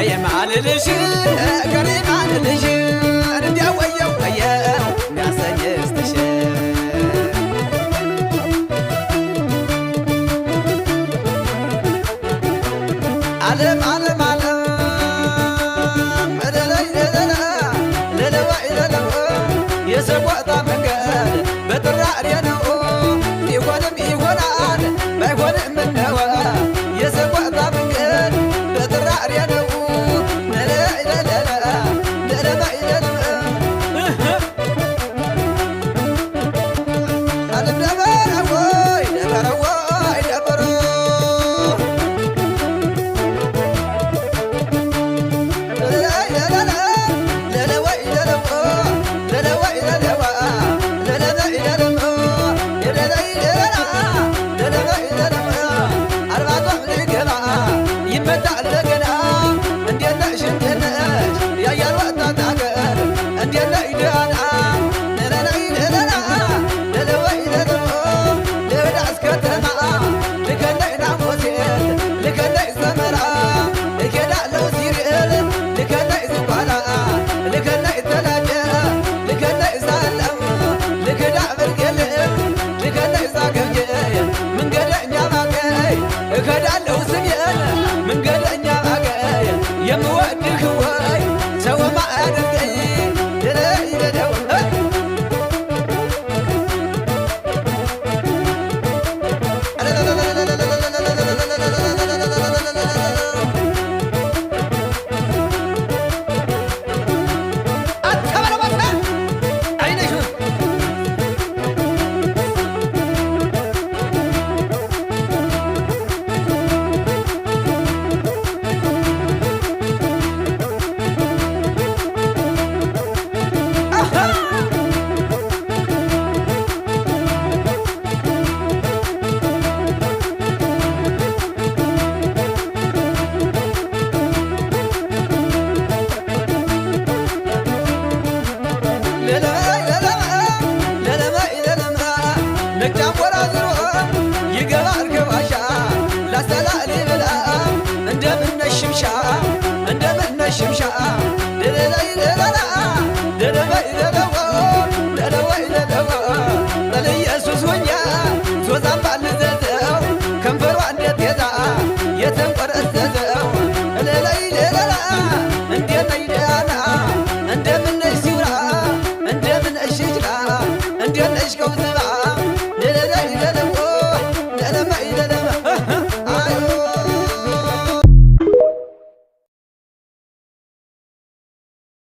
የማልልሽ ከሪማልልሽ እንዲያው ወየው ወየው እንዳሰኘስትሽ ዓለም ዓለም ዓለም የሰቆጣ መንገድ በጥራሬ ነው ይሆንም ይሆናል ባይሆንም ምነው የሰቆጣ መንገድ በጥራሬ ነው የምወድህ ወይ ሰው ማያደርገኝ ደረደው እንደምን ነሽ ሲውራ እንደምን ነሽ ጅራ እንደምን ነሽ